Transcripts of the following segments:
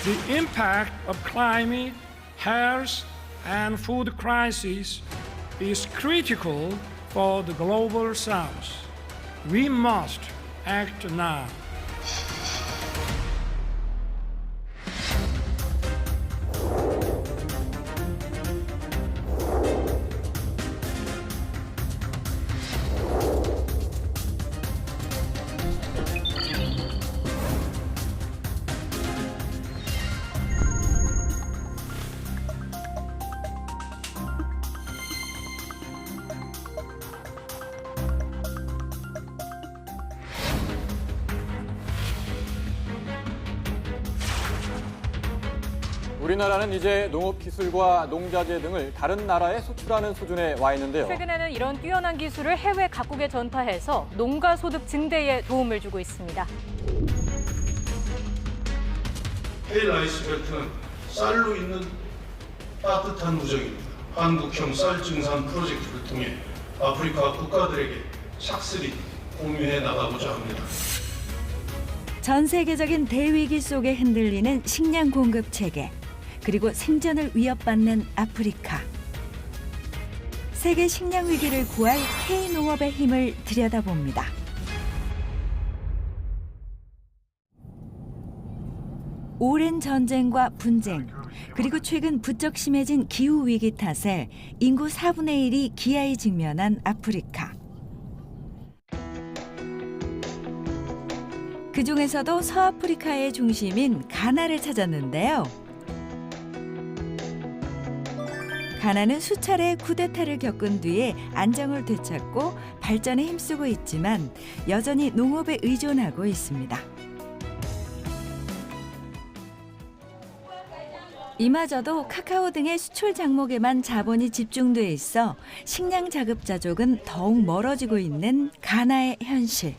The impact of climate, health, and food crisis is critical for the global south. We must act now. 우리나라는 이제 농업기술과 농자재 등을 다른 나라에 수출하는 수준에 와 있는데요. 최근에는 이런 뛰어난 기술을 해외 각국에 전파해서 농가 소득 증대에 도움을 주고 있습니다. K라이스벨트는 쌀로 있는 따뜻한 우정입니다. 한국형 쌀 증산 프로젝트를 통해 아프리카 국가들에게 착실히 공유해 나가고자 합니다. 전 세계적인 대위기 속에 흔들리는 식량 공급 체계, 그리고 생존을 위협받는 아프리카. 세계 식량 위기를 구할 K농업의 힘을 들여다봅니다. 오랜 전쟁과 분쟁, 그리고 최근 부쩍 심해진 기후 위기 탓에 인구 4분의 1이 기아에 직면한 아프리카. 그중에서도 서아프리카의 중심인 가나를 찾았는데요. 가나는 수차례 쿠데타를 겪은 뒤에 안정을 되찾고 발전에 힘쓰고 있지만 여전히 농업에 의존하고 있습니다. 이마저도 카카오 등의 수출 작목에만 자본이 집중돼 있어 식량 자급자족은 더욱 멀어지고 있는 가나의 현실.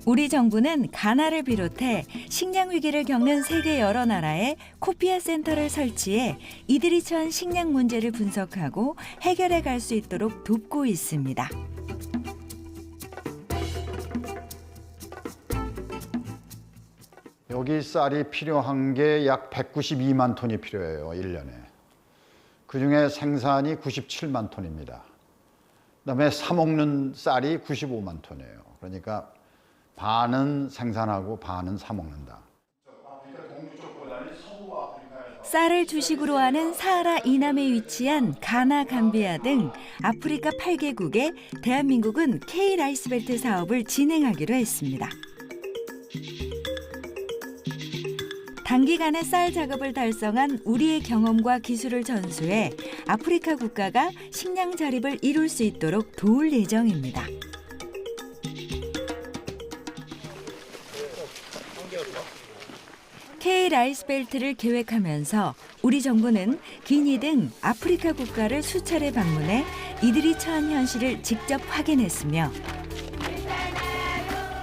우리 정부는 가나를 비롯해 식량 위기를 겪는 세계 여러 나라에 코피아 센터를 설치해 이들이 처한 식량 문제를 분석하고 해결해 갈 수 있도록 돕고 있습니다. 여기 쌀이 필요한 게 약 192만 톤이 필요해요, 1년에. 그중에 생산이 97만 톤입니다. 그다음에 사 먹는 쌀이 95만 톤이에요. 그러니까 반은 생산하고 반은 사 먹는다. 쌀을 주식으로 하는 사하라 이남에 위치한 가나, 감비아 등 아프리카 8개국에 대한민국은 K라이스벨트 사업을 진행하기로 했습니다. 단기간에 쌀 작업을 달성한 우리의 경험과 기술을 전수해 아프리카 국가가 식량 자립을 이룰 수 있도록 도울 예정입니다. K라이스벨트를 계획하면서 우리 정부는 기니 등 아프리카 국가를 수차례 방문해 이들이 처한 현실을 직접 확인했으며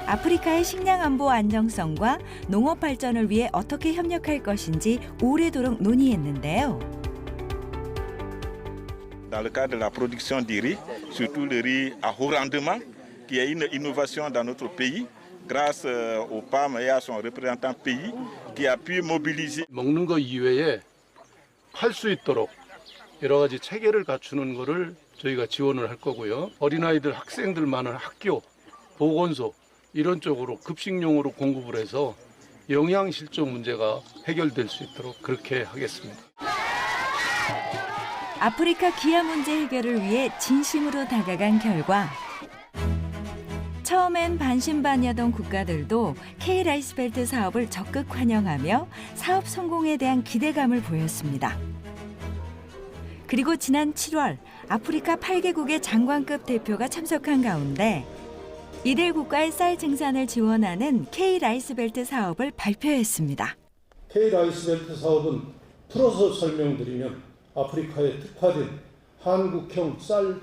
아프리카의 식량 안보 안정성과 농업 발전을 위해 어떻게 협력할 것인지 오래도록 논의했는데요. Dans le cadre de la production du riz, surtout le riz à haut rendement, qui est une innovation dans notre pays, grâce au PAM et à son représentant pays, qui a pu mobiliser. 먹는 거 이외에 할 수 있도록 여러 가지 체계를 갖추는 거를 저희가 지원을 할 거고요. 어린아이들, 학생들 많은 학교, 보건소 이런 쪽으로 급식용으로 공급을 해서 영양 실조 문제가 해결될 수 있도록 그렇게 하겠습니다. 아프리카 기아 문제 해결을 위해 진심으로 다가간 결과 처음엔 반신반의하던 국가들도 K라이스벨트 사업을 적극 환영하며 사업 성공에 대한 기대감을 보였습니다. 그리고 지난 7월 아프리카 8개국의 장관급 대표가 참석한 가운데 이들 국가의 쌀 증산을 지원하는 K라이스벨트 사업을 발표했습니다. K라이스벨트 사업은 풀어서 설명드리면 아프리카에 특화된 한국형 쌀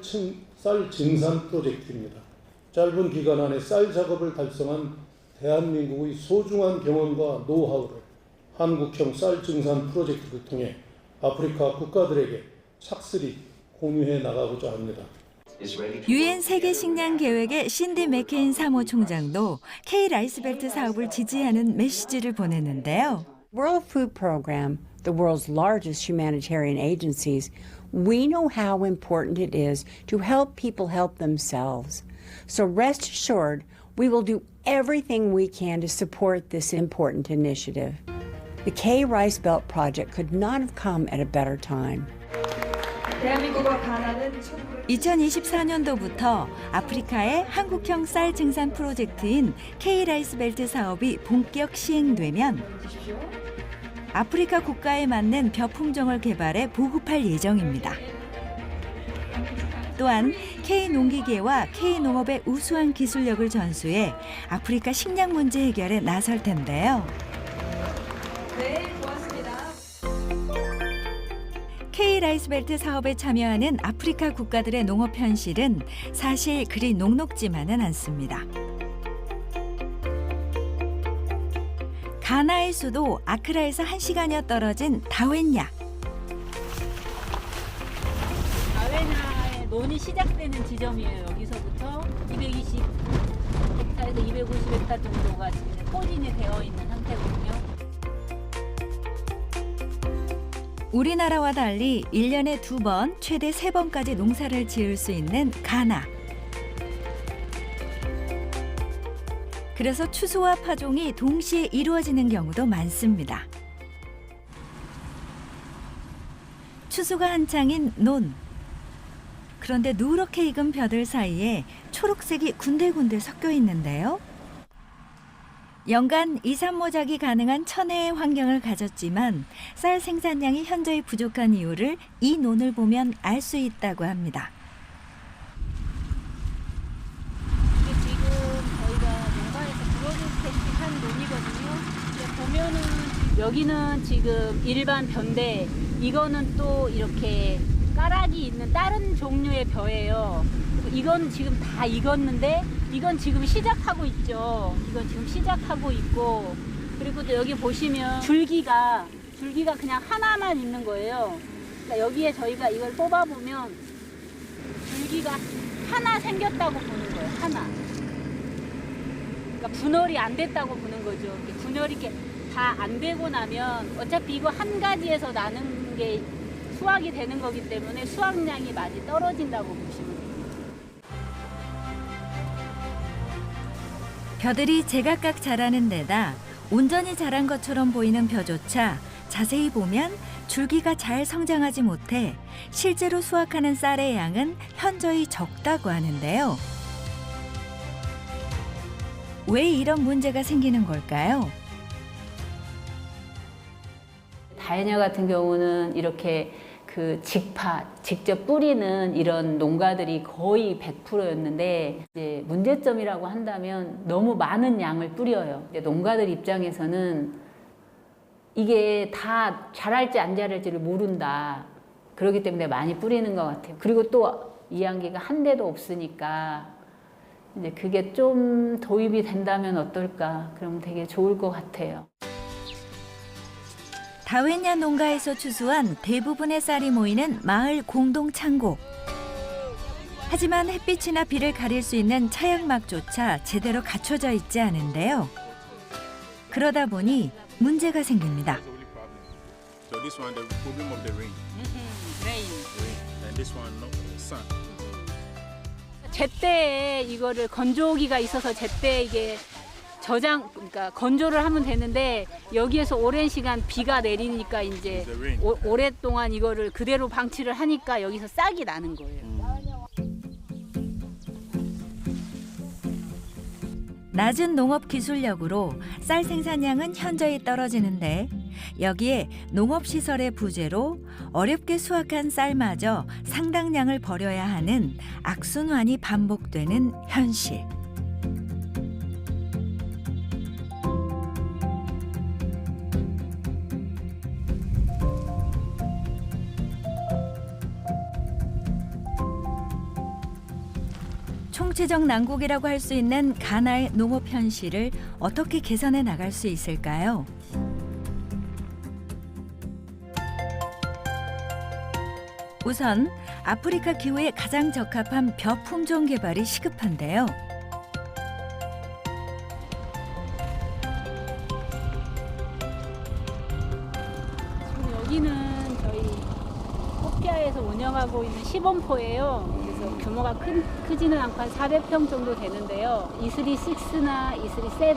증산 프로젝트입니다. 짧은 기간 안에 쌀 작업을 달성한 대한민국의 소중한 경험과 노하우를 한국형 쌀 증산 프로젝트를 통해 아프리카 국가들에게 착실히 공유해 나가고자 합니다. 유엔 세계 식량 계획의 신디 맥케인 사무총장도 K 라이스벨트 사업을 지지하는 메시지를 보냈는데요. World Food Program, the world's largest humanitarian agencies, we know how important it is to help people help themselves. So rest assured, we will do everything we can to support this important initiative. The K Rice Belt Project could not have come at a better time. 2024년도부터 아프리카의 한국형 쌀 증산 프로젝트인 K 라이스벨트 사업이 본격 시행되면 아프리카 국가에 맞는 벼 품종을 개발해 보급할 예정입니다. 또한 K농기계와 K농업의 우수한 기술력을 전수해 아프리카 식량 문제 해결에 나설 텐데요. K 라이스벨트 사업에 참여하는 아프리카 국가들의 농업 현실은 사실 그리 녹록지만은 않습니다. 가나의 수도 아크라에서 1시간여 떨어진 다웬야. 다웬야의 논이 시작되는 지점이에요. 여기서부터 220헥타에서 250헥타 정도가 지금 포진이 되어 있는 상태거든요. 우리나라와 달리 1년에 2번, 최대 3번까지 농사를 지을 수 있는 가나. 그래서 추수와 파종이 동시에 이루어지는 경우도 많습니다. 추수가 한창인 논. 그런데 누렇게 익은 벼들 사이에 초록색이 군데군데 섞여 있는데요. 연간 2, 3모작이 가능한 천혜의 환경을 가졌지만 쌀 생산량이 현저히 부족한 이유를 이 논을 보면 알 수 있다고 합니다. 이게 지금 저희가 농가에서 브로드캐스팅한 논이거든요. 보면은 여기는 지금 일반 벼인데 이거는 또 이렇게 까락이 있는 다른 종류의 벼예요. 이건 지금 다 익었는데 이건 지금 시작하고 있죠. 이건 지금 시작하고 있고 그리고 또 여기 보시면 줄기가 그냥 하나만 있는 거예요. 그러니까 여기에 저희가 이걸 뽑아보면 줄기가 하나 생겼다고 보는 거예요. 하나. 그러니까 분열이 안 됐다고 보는 거죠. 이렇게 분열이 이렇게 다 안 되고 나면 어차피 이거 한 가지에서 나는 게 수확이 되는 거기 때문에 수확량이 많이 떨어진다고 보시면 돼요. 벼들이 제각각 자라는 데다 온전히 자란 것처럼 보이는 벼조차 자세히 보면 줄기가 잘 성장하지 못해 실제로 수확하는 쌀의 양은 현저히 적다고 하는데요. 왜 이런 문제가 생기는 걸까요? 다웬야 같은 경우는 이렇게 직접 뿌리는 이런 농가들이 거의 100%였는데 이제 문제점이라고 한다면 너무 많은 양을 뿌려요. 농가들 입장에서는 이게 다 자랄지 안 자랄지를 모른다. 그렇기 때문에 많이 뿌리는 것 같아요. 그리고 또 이양기가 한 대도 없으니까 이제 그게 좀 도입이 된다면 어떨까? 그러면 되게 좋을 것 같아요. 다웬야 농가에서 추수한 대부분의 쌀이 모이는 마을 공동 창고. 하지만 햇빛이나 비를 가릴 수 있는 차양막조차 제대로 갖춰져 있지 않은데요. 그러다 보니 문제가 생깁니다. So this one the problem of the rain. And this one no sun. 제때에 이거를 건조기가 있어서 제때 이게 그러니까 건조를 하면 되는데 여기에서 오랜 시간 비가 내리니까 이제 오랫동안 이거를 그대로 방치를 하니까 여기서 싹이 나는 거예요. 낮은 농업 기술력으로 쌀 생산량은 현저히 떨어지는데 여기에 농업시설의 부재로 어렵게 수확한 쌀마저 상당량을 버려야 하는 악순환이 반복되는 현실. 총체적 난국이라고 할 수 있는 가나의 농업 현실을 어떻게 개선해 나갈 수 있을까요? 우선 아프리카 기후에 가장 적합한 벼 품종 개발이 시급한데요. 지금 여기는 저희 코피아에서 운영하고 있는 시범포예요. 그래서 규모가 크지는 않고 한 400평 정도 되는데요. 이슬이 6나 이슬이 7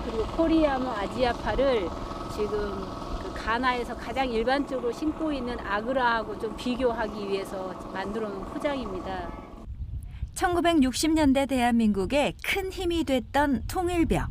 그리고 코리아모 아지아파를 지금 그 가나에서 가장 일반적으로 심고 있는 아그라하고 좀 비교하기 위해서 만들어 놓은 포장입니다. 1960년대 대한민국에 큰 힘이 됐던 통일벼.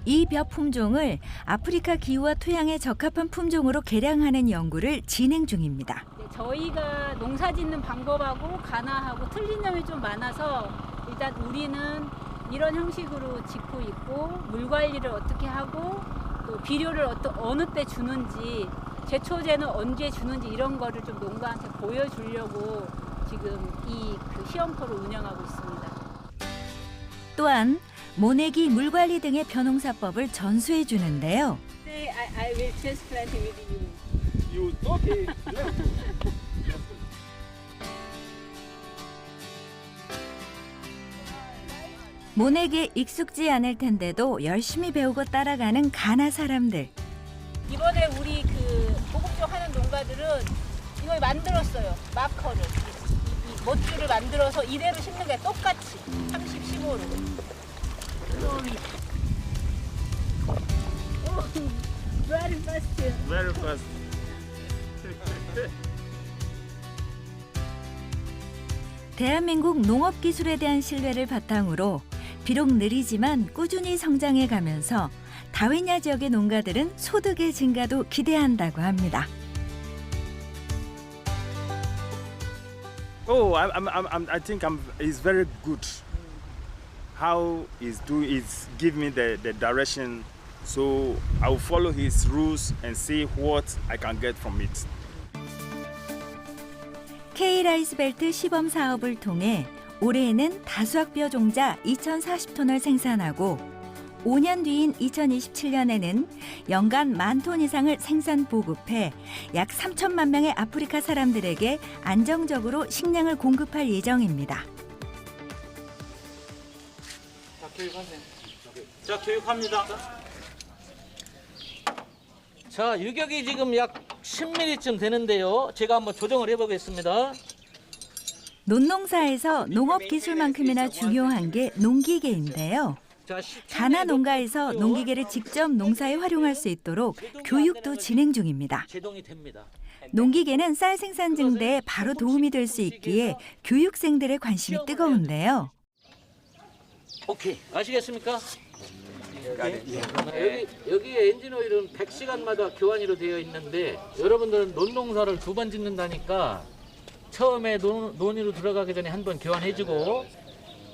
이 벼 품종을 아프리카 기후와 토양에 적합한 품종으로 개량하는 연구를 진행 중입니다. 저희가 농사 짓는 방법하고 가나하고 틀린 점이 좀 많아서 일단 우리는 이런 형식으로 짓고 있고 물 관리를 어떻게 하고 또 비료를 어느 때 주는지 제초제는 언제 주는지 이런 거를 좀 농가한테 보여주려고 지금 이 그 시험포를 운영하고 있습니다. 또한 모내기, 물관리 등의 벼농사법을 전수해 주는데요. I will transplant with you. Okay. 모내기에 익숙지 않을 텐데도 열심히 배우고 따라가는 가나 사람들. 이번에 우리 그 보급종 하는 농가들은 이걸 만들었어요. 마커를. 이 못줄을 만들어서 이대로 심는 게 똑같이 30, 15로. Very fast. Very fast. 대한민국 농업 기술에 대한 신뢰를 바탕으로 비록 느리지만 꾸준히 성장해 가면서 다윈야 지역의 농가들은 소득의 증가도 기대한다고 합니다. Oh, I think it's very good. How he's give me the direction, so I will follow his rules and see what I can get from it. K라이스벨트 시범 사업을 통해 올해에는 다수학벼 종자 2,040톤을 생산하고 5년 뒤인 2027년에는 연간 10,000톤 이상을 생산 보급해 약 3천만 명의 아프리카 사람들에게 안정적으로 식량을 공급할 예정입니다. 자, 교육합니다. 자, 유격이 지금 약 10mm쯤 되는데요. 제가 한번 조정을 해보겠습니다. 논농사에서 농업 기술만큼이나 중요한 게 농기계인데요. 가나 농가에서 농기계를 직접 농사에 활용할 수 있도록 교육도 진행 중입니다. 농기계는 쌀 생산 증대에 바로 도움이 될 수 있기에 교육생들의 관심이 뜨거운데요. 오케이, 아시겠습니까? 여기 엔진 오일은 100시간마다 교환이로 되어 있는데 여러분들은 논농사를 2번 짓는다니까 처음에 논으로 들어가기 전에 한 번 교환해주고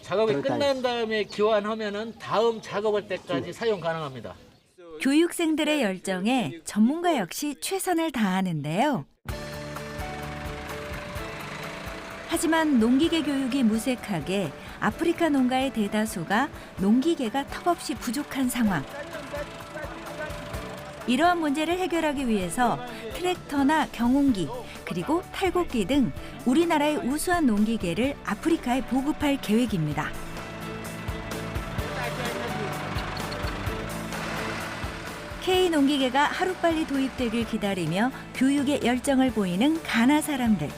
작업이 끝난 다음에 교환하면은 다음 작업할 때까지 사용 가능합니다. 교육생들의 열정에 전문가 역시 최선을 다하는데요. 하지만 농기계 교육이 무색하게 아프리카 농가의 대다수가 농기계가 턱없이 부족한 상황. 이러한 문제를 해결하기 위해서 트랙터나 경운기, 그리고 탈곡기 등 우리나라의 우수한 농기계를 아프리카에 보급할 계획입니다. K농기계가 하루빨리 도입되길 기다리며 교육에 열정을 보이는 가나 사람들.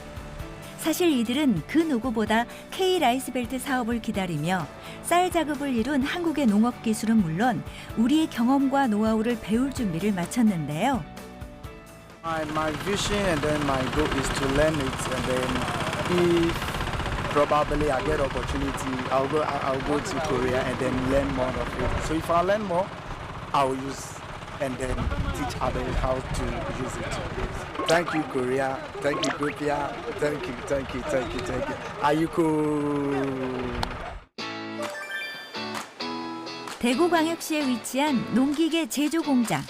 사실 이들은 그 누구보다 K라이스벨트 사업을 기다리며 쌀 작업을 이룬 한국의 농업 기술은 물론 우리의 경험과 노하우를 배울 준비를 마쳤는데요. My vision and then my goal is to learn it, and then if probably I get opportunity, I'll go to Korea and then learn more of it. So if I learn more, I'll use and then teach others how to use it. Thank you, Korea. Thank you, Korea. Thank you. Are you cool? 대구광역시에 위치한 농기계 제조 공장.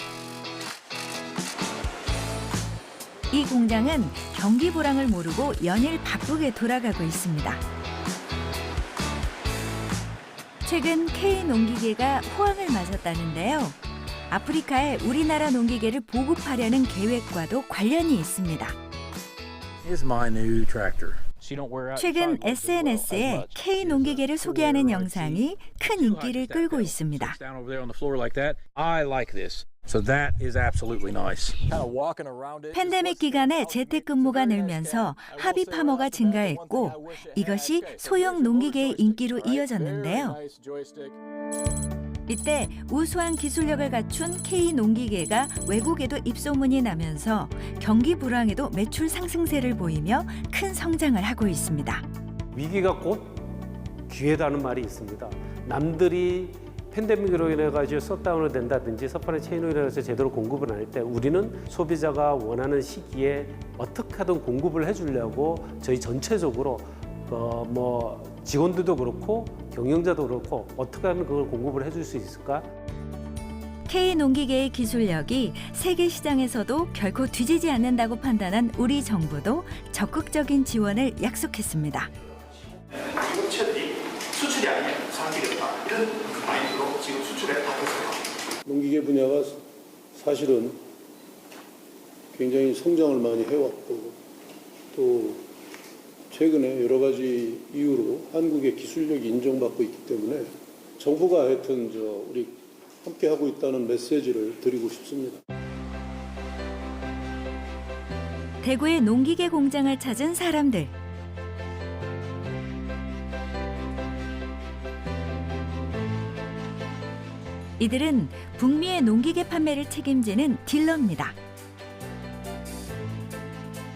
이 공장은 경기 불황을 모르고 연일 바쁘게 돌아가고 있습니다. 최근 K농기계가 호황을 맞았다는데요. 아프리카에 우리나라 농기계를 보급하려는 계획과도 관련이 있습니다. is my new tractor. 최근 SNS에 K 농기계를 소개하는 영상이 큰 인기를 끌고 있습니다. Down over there on the floor like that. I like this. So that is absolutely nice. 팬데믹 기간에 재택근무가 늘면서 하비 파머가 증가했고 이것이 소형 농기계의 인기로 이어졌는데요. 이때 우수한 기술력을 갖춘 K 농기계가 외국에도 입소문이 나면서 경기 불황에도 매출 상승세를 보이며 큰 성장을 하고 있습니다. 위기가 곧 기회다는 말이 있습니다. 남들이 팬데믹으로 인해 가지고 셧다운을 된다든지 서플라이 체인으로 인해서 제대로 공급을 안 할 때 우리는 소비자가 원하는 시기에 어떻게 하든 공급을 해주려고 저희 전체적으로 직원들도 그렇고 경영자도 그렇고 어떻게 하면 그걸 공급을 해줄 수 있을까? K 농기계의 기술력이 세계 시장에서도 결코 뒤지지 않는다고 판단한 우리 정부도 적극적인 지원을 약속했습니다. 미국 채들이 수출이 아닌 산업이겠다 이런 마인드로 지금 수출에 바뀌었어요. 농기계 분야가 사실은 굉장히 성장을 많이 해왔고 또 최근에 여러 가지 이유로 한국의 기술력이 인정받고 있기 때문에 정부가 하여튼 우리 함께 하고 있다는 메시지를 드리고 싶습니다. 대구의 농기계 공장을 찾은 사람들. 이들은 북미의 농기계 판매를 책임지는 딜러입니다.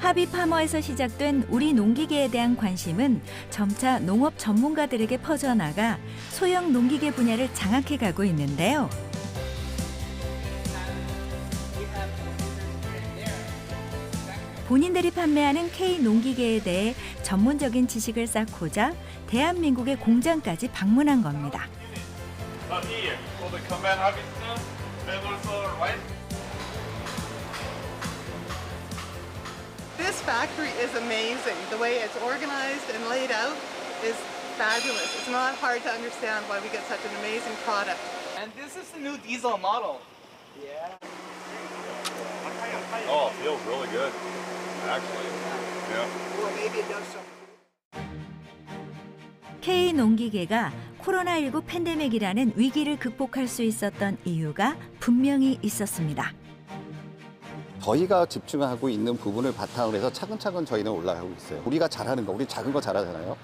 하비 파머에서 시작된 우리 농기계에 대한 관심은 점차 농업 전문가들에게 퍼져나가 소형 농기계 분야를 장악해 가고 있는데요. 본인들이 판매하는 K 농기계에 대해 전문적인 지식을 쌓고자 대한민국의 공장까지 방문한 겁니다. This factory is amazing. The way it's organized and laid out is fabulous. It's not hard to understand why we get such an amazing product. And this is the new diesel model. Yeah. Oh, it feels really good, actually. Yeah. Well, maybe it does something. K 농기계가 코로나19 팬데믹이라는 위기를 극복할 수 있었던 이유가 분명히 있었습니다. 저희가 집중하고 있는 부분을 바탕으로 해서 차근차근 저희는 올라가고 있어요. 우리가 잘하는 거, 우리 작은 거 잘하잖아요.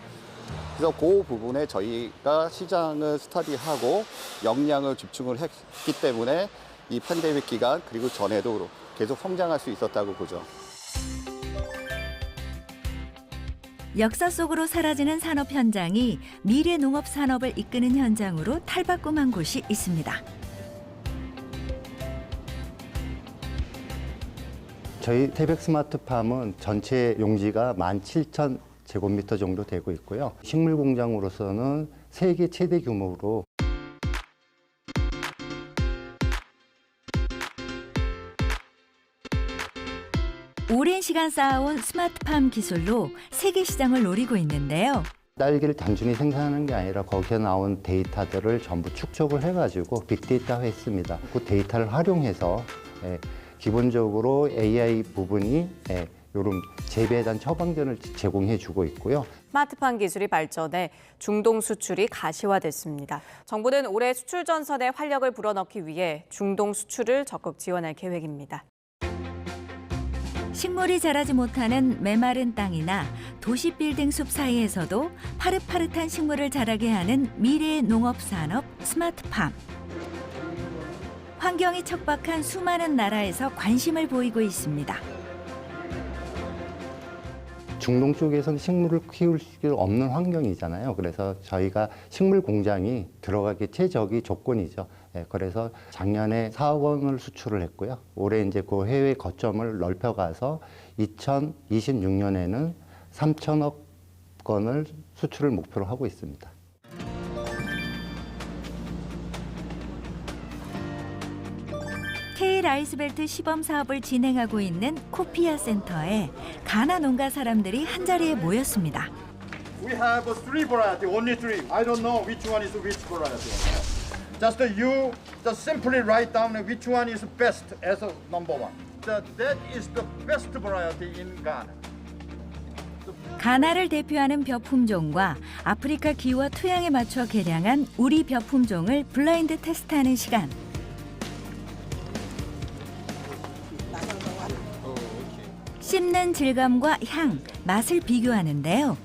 그래서 그 부분에 저희가 시장을 스터디하고 역량을 집중을 했기 때문에 이 팬데믹 기간 그리고 전에도 계속 성장할 수 있었다고 보죠. 역사 속으로 사라지는 산업 현장이 미래 농업 산업을 이끄는 현장으로 탈바꿈한 곳이 있습니다. 저희 태백 스마트팜은 전체 용지가 17,000제곱미터 정도 되고 있고요. 식물 공장으로서는 세계 최대 규모로 오랜 시간 쌓아온 스마트팜 기술로 세계 시장을 노리고 있는데요. 딸기를 단순히 생산하는 게 아니라 거기에 나온 데이터들을 전부 축적을 해가지고 빅데이터화했습니다. 그 데이터를 활용해서 기본적으로 AI 부분이 이런 재배에 대한 처방전을 제공해주고 있고요. 스마트팜 기술이 발전해 중동 수출이 가시화됐습니다. 정부는 올해 수출 전선에 활력을 불어넣기 위해 중동 수출을 적극 지원할 계획입니다. 식물이 자라지 못하는 메마른 땅이나 도시 빌딩 숲 사이에서도 파릇파릇한 식물을 자라게 하는 미래의 농업 산업 스마트팜. 환경이 척박한 수많은 나라에서 관심을 보이고 있습니다. 중동 쪽에서는 식물을 키울 수 없는 환경이잖아요. 그래서 저희가 식물 공장이 들어가기 최적의 조건이죠. 그래서 작년에 4억 원을 수출을 했고요. 올해 이제 그 해외 거점을 넓혀가서 2026년에는 3천억 건을 수출을 목표로 하고 있습니다. K-라이스벨트 시범 사업을 진행하고 있는 코피아 센터에 가나 농가 사람들이 한자리에 모였습니다. We have three variety, only three. I don't know which one is which variety. Just you just simply write down which one is best as a number one. That is the best variety in Ghana. 가나를 대표하는 벼 품종과 아프리카 기후와 토양에 맞춰 개량한 우리 벼 품종을 블라인드 테스트하는 시간. 씹는 질감과 향, 맛을 비교하는데요.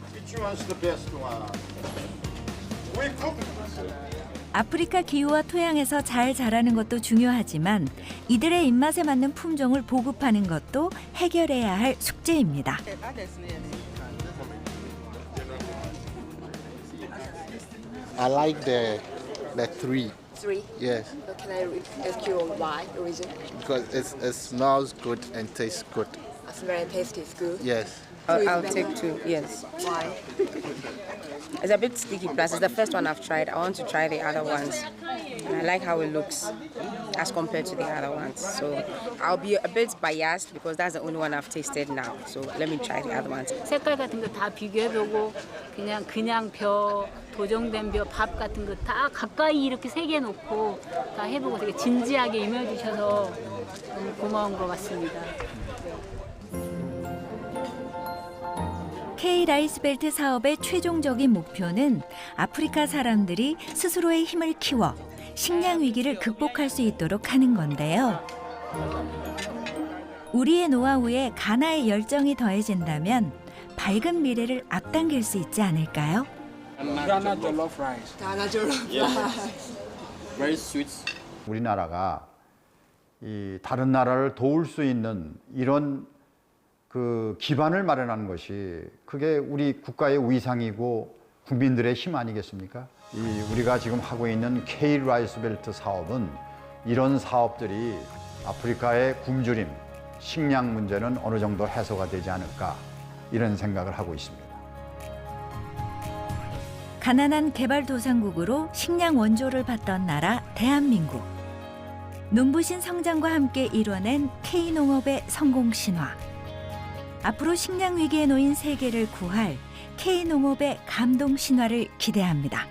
아프리카 기후와 토양에서 잘 자라는 것도 중요하지만 이들의 입맛에 맞는 품종을 보급하는 것도 해결해야 할 숙제입니다. I like the three. Three? Yes, Can I ask you why, the reason? because it smells good and tastes good. It's very tasty, it's good. Yes. I'll take two, yes. Why? It's a bit sticky, plus it's the first one I've tried. I want to try the other ones. And I like how it looks as compared to the other ones. So I'll be a bit biased because that's the only one I've tasted now. So let me try the other ones. 색깔 같은 거 다 비교해보고 그냥 벼, 도정된 벼, 밥 같은 거 다 가까이 이렇게 새겨 놓고 다 해보고 되게 진지하게 임해주셔서 너무 고마운 것 같습니다. K-라이스벨트 사업의 최종적인 목표는 아프리카 사람들이 스스로의 힘을 키워 식량 위기를 극복할 수 있도록 하는 건데요. 우리의 노하우에 가나의 열정이 더해진다면 밝은 미래를 앞당길 수 있지 않을까요? Ghana jollof rice. Ghana jollof rice. Very sweet. 우리나라가 이 다른 나라를 도울 수 있는 이런 그 기반을 마련하는 것이 그게 우리 국가의 위상이고 국민들의 힘 아니겠습니까? 우리가 지금 하고 있는 K-라이스벨트 사업은 이런 사업들이 아프리카의 굶주림, 식량 문제는 어느 정도 해소가 되지 않을까 이런 생각을 하고 있습니다. 가난한 개발도상국으로 식량 원조를 받던 나라 대한민국. 눈부신 성장과 함께 이뤄낸 K농업의 성공 신화. 앞으로 식량 위기에 놓인 세계를 구할 K농업의 감동 신화를 기대합니다.